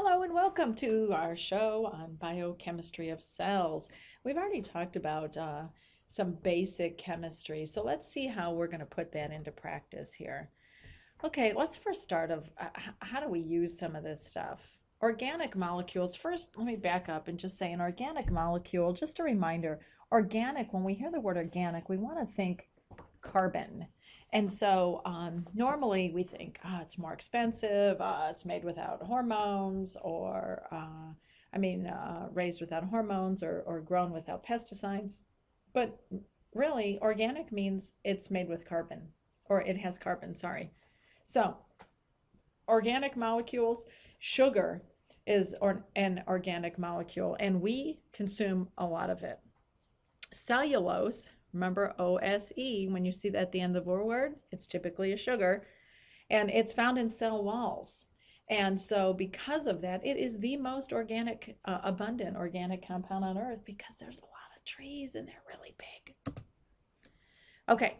Hello and welcome to our show on biochemistry of cells. We've already talked about some basic chemistry, so let's see how we're going to put that into practice here. Okay, let's first start of how do we use some of this stuff? Organic molecules. First, let me back up and just say an organic molecule, just a reminder, organic, when we hear the word organic, we want to think carbon. And so normally we think, it's more expensive, it's made without hormones, or, raised without hormones or grown without pesticides. But really, organic means it's made with carbon, or it has carbon, sorry. So organic molecules, sugar is an organic molecule, and we consume a lot of it. Cellulose, remember OSE, when you see that at the end of a word, it's typically a sugar, and it's found in cell walls. And so because of that, it is the most abundant organic compound on Earth because there's a lot of trees and they're really big. Okay,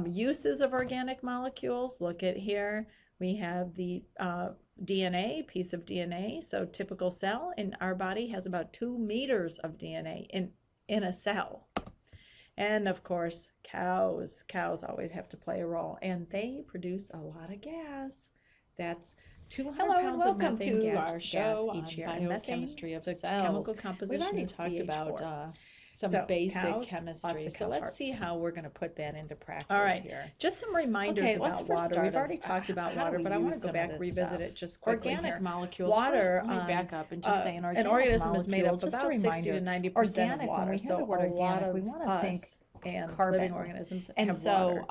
uses of organic molecules, look at here. We have the DNA, piece of DNA. So typical cell in our body has about 2 meters of DNA in a cell. And of course, cows always have to play a role, and they produce a lot of gas. That's 200 pounds of methane to our show each year. Biochemistry of cells. Chemical composition. We've already talked about some basic chemistry. So let's see how we're going to put that into practice here. Just some reminders about water. We've already talked about water, but I want to go back, revisit it just quickly. Organic molecules. Water. Let me back up and just say an organism is made up of about 60 to 90% of water. When we hear the word organic, we want to think and carbon. Living organisms and have so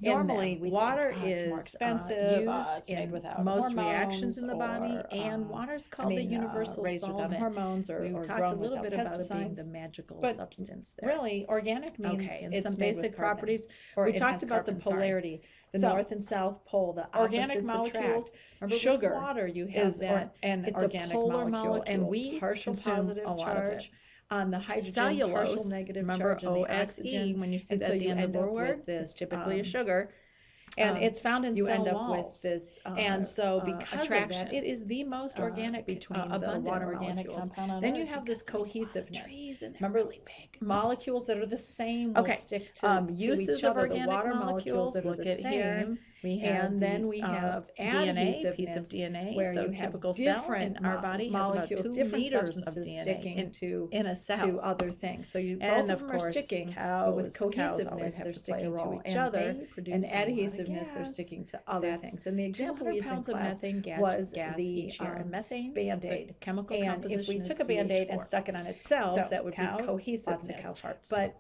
normally water is more expensive, used in without most reactions in the body, and water is called the universal raised solvent. Without hormones or talked a little bit about it being the magical substance there. Really, organic means its basic properties. We talked about the polarity, the north and south pole, the organic molecules. Sugar, water, you have that, and it's organic a polar molecule, and we partial positive charge on the hydrogen, cellulose, partial negative charge on the oxygen. When you see that at the end of the word, this typically a sugar, and it's found in cell walls. With this, and so because of that, it is the most organic between the water organic compound on Then you have this cohesiveness. Remember, really big molecules that are the same will stick to uses each other. Of organic water molecules that are the same. We have and then we have DNA, piece of DNA, where so you typical have different cell in our body molecules, has about 2 meters of DNA sticking in a cell to other things. So you both of them are sticking, but with cohesiveness, they're sticking to each other, and adhesiveness, they're sticking to other things. And the example we used in class was the methane Band-Aid chemical composition. And if we took a Band-Aid and stuck it on itself, that would be cohesiveness. But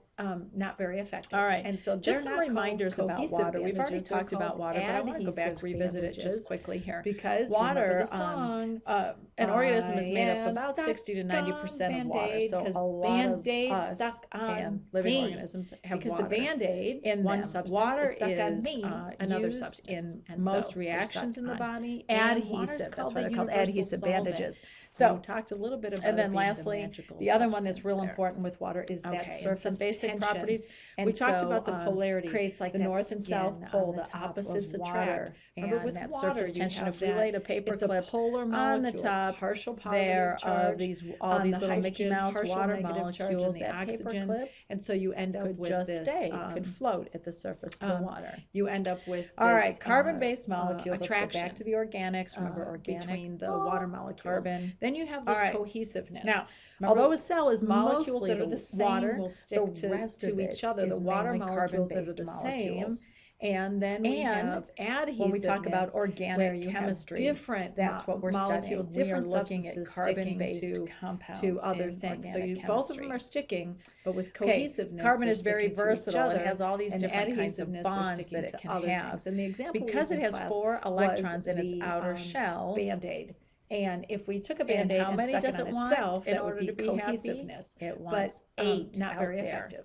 not very effective. All right, and so just some reminders about water. We've already talked about water, but I want to go back, revisit it just quickly here. Because water, the song, an organism is made up about 60 to 90% of water. So a lot of stuck on living organisms have water. Because the Band-Aid in one substance water is stuck on me, another substance. In most reactions in the body, adhesive. That's why they're called adhesive bandages. So we talked a little bit about. And then lastly, the other one that's real important with water is that surface basic properties. And we talked about the polarity, creates like the north and south pole, the opposites attract. Remember with that surface tension, if we laid a paper clip on the top, partial positive there are all these little Mickey Mouse water molecules, the oxygen, and so you end up with this. Could float at the surface of the water. You end up with all right, carbon-based molecules. Let's go back to the organics. Remember, organic between the water molecules. Carbon. Then you have this cohesiveness. Now, although a cell is molecules that are the same, water will stick to each other. The water molecules that are the same. And then we have adhesiveness. When we talk about organic chemistry, different that's what we're molecules, studying. Different we are looking at carbon-based compounds to other things. So both of them are sticking, but with cohesiveness, carbon is very versatile and has all these different kinds of bonds that it can have. And the example because it has 4 electrons in its outer shell, Band-Aid. And if we took a Band-Aid and stuck it on itself, that would be cohesiveness. It wants but 8 not very effective.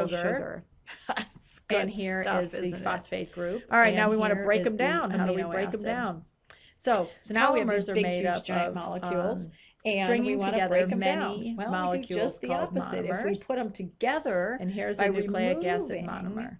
sugar. It's And good here stuff, is the isn't it? phosphate group. All right, now And we want to here break is them the down. How do we amino break them acid. down? So So now we have these polymers are big, made huge, up giant of molecules. and we stringing want to together break them down. many Well, we do molecules just the called opposite. If we monomers. put them together And here's by a nucleic acid removing monomer.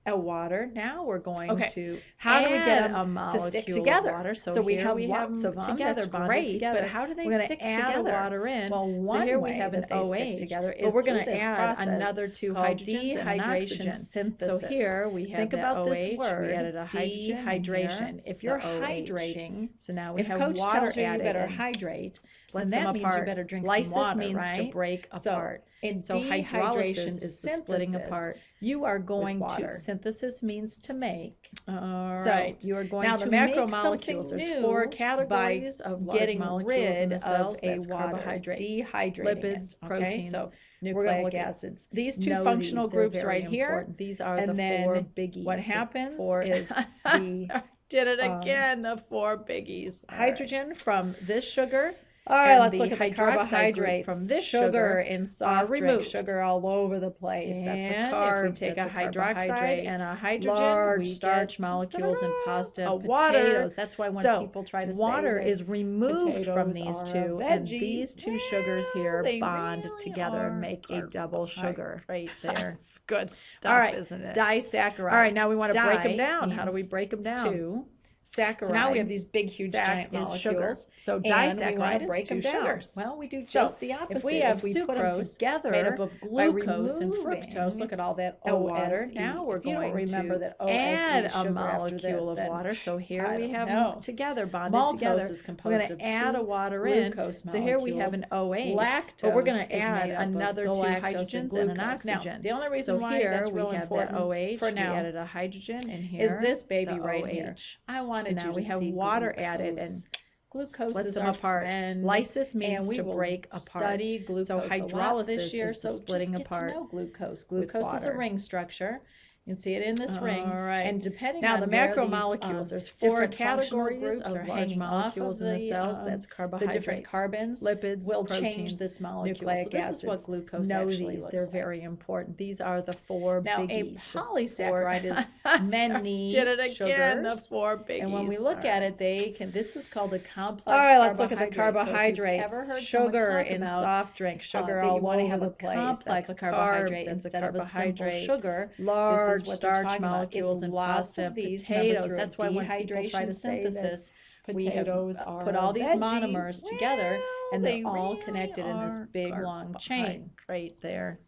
a water, now we're going Okay, to how do we get add a them to molecule stick of together. water? So we here have we have lots them of them. together, That's bonded great, together. but how do they We're going stick to add together? water in. Well, so one here we way have an that they OH, stick together but is we're through going to this add process another two called hydrogens and an oxygen. dehydration synthesis. So here we have Think that about OH, this word, we added a hydrogen, dehydration. If you're the OH. hydrating, So now we if have Coach water tells you added you better in. hydrate, then Splits that them means apart. you better drink Lysis some water, means right? to break apart. In So dehydration hydrolysis is the splitting synthesis, apart. you are going to, water. Synthesis means to make. All So right. you are going Now to the make macromolecules. something There's four new categories by of large getting molecules in rid the cells. of a That's water, carbohydrates, dehydrating lipids, it. Okay, proteins, so we're going to nucleic look at acids. these two Know functional these, they're groups very right here, important. These are and the then four biggies. what happens four... is the did it again, the four biggies. hydrogen from this sugar. All right, and let's the look at the hydroxide group carbohydrates from this sugar in are soft drink, removed. sugar all over the place. That's a And carb. if we take That's a carbohydrate hydroxide and a hydrogen, large we starch get molecules in pasta, a potatoes. water. That's why when So people try to water say is removed from potatoes these are a two, and veggie, these two sugars here they bond really together and are make a double sugar right there. It's good stuff, All right, isn't it? disaccharide. All right, now we want to break them Di down. How do we means break them down? two. Saccharide. So now we have these big, huge, Sac giant is molecules. sugar. So And we want disaccharide to is break them two down. sugars. Well, we do So, just the opposite. if we have put them sucrose together, made up of by glucose and removing fructose, look at all that a water. OSE. Now we're If you going don't remember to that add add a a molecule molecule of of water. water. So here I we don't have know. them together, bonded Maltose together. is We're composed going of to add a two water in. glucose So here we have molecules. an OH, Lactose but we're going to is add made up of another two galactose and hydrogens and an glucose. oxygen. Now, the only reason So why here that's we real have important that OH. for We now added a hydrogen, and is here this baby the right OH. here. I wanted So now you we to have see water glucose. added and Glucose splits is them our apart. friend. Lysis means and we to will break apart. study glucose So a lot hydrolysis this year, is the so splitting just get apart to know glucose. with Glucose is a water. ring structure. You can see it in this ring. All right. And depending Now on the where macromolecules, these, there's four different functional categories groups of are large hanging off molecules of in the cells. That's the carbohydrates, different carbons, lipids, will proteins, change this molecule. nucleic So this acids. is what glucose Know actually these. looks They're like. very important. These are the four Now, biggies. a polysaccharide is many Did it again, sugars. the four biggies. And when we look at it, this is called a complex All right, let's look at the carbohydrate. carbohydrates. So if you've ever heard Sugar someone talk in about, soft drink, sugar that you all want to over have the a place. complex That's a carbohydrate carb, that's a instead of a simple carbohydrate. sugar. Large This is what they're starch talking about. molecules It's and lots pasta, of these. potatoes. Remember, That's why when people try to say that synthesis, we have potatoes put are all these veggie, monomers together, and they they're all really connected in this are big long chain. right there.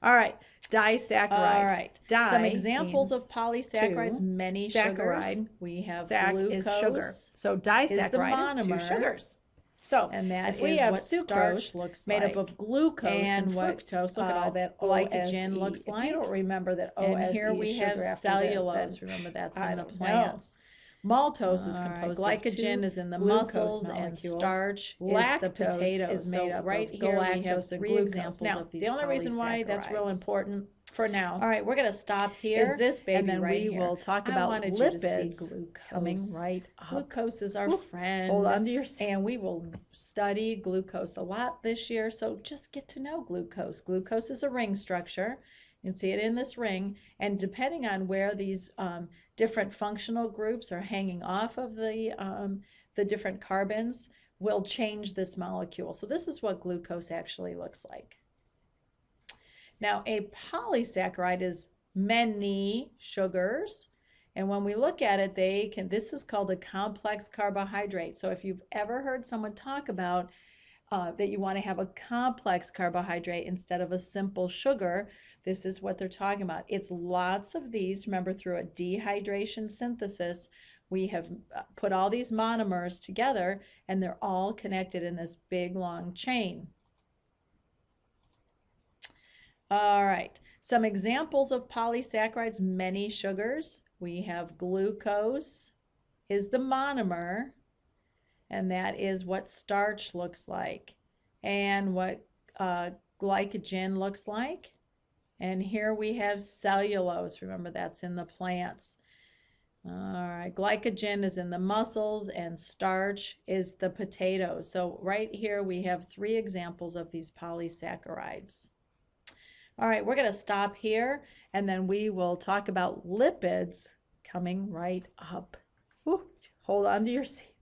All right, disaccharide. All right. Di Some examples means of polysaccharides, two. many Saccharide. sugars. We have Sac glucose. is sugar. So Is the disaccharide is two monomer. sugars. So And that if we is have what sucrose starch looks made like. up of glucose and what, fructose, look at all that glycogen OSE. looks If like. you don't remember that OSE And here we is have sugar after cellulose. this, then Remember, that's I in the don't know. plants. Maltose is All right, composed glycogen of two is in the glucose muscles, and molecules. starch Lactose is the potatoes. is made So up right of here we have galactose and three glucose. examples Now, of these the only reason why that's real polysaccharides. important for now All right, we're going to stop here. is this baby and then right we here. will talk I about wanted you to see lipids glucose coming right up. Glucose is our Woo. friend. Hold on to your seats. And we will study glucose a lot this year, so just get to know glucose. Glucose is a ring structure. You can see it in this ring, and depending on where these different functional groups are hanging off of the different carbons will change this molecule. So this is what glucose actually looks like. Now, a polysaccharide is many sugars, and when we look at it, this is called a complex carbohydrate. So if you've ever heard someone talk about that you want to have a complex carbohydrate instead of a simple sugar, this is what they're talking about. It's lots of these. Remember, through a dehydration synthesis, we have put all these monomers together, and they're all connected in this big long chain. All right, some examples of polysaccharides, many sugars. We have glucose is the monomer, and that is what starch looks like, and what glycogen looks like. And here we have cellulose. Remember, that's in the plants. All right, glycogen is in the muscles, and starch is the potatoes. So right here we have three examples of these polysaccharides. All right, we're going to stop here, and then we will talk about lipids coming right up. Woo, hold on to your seat.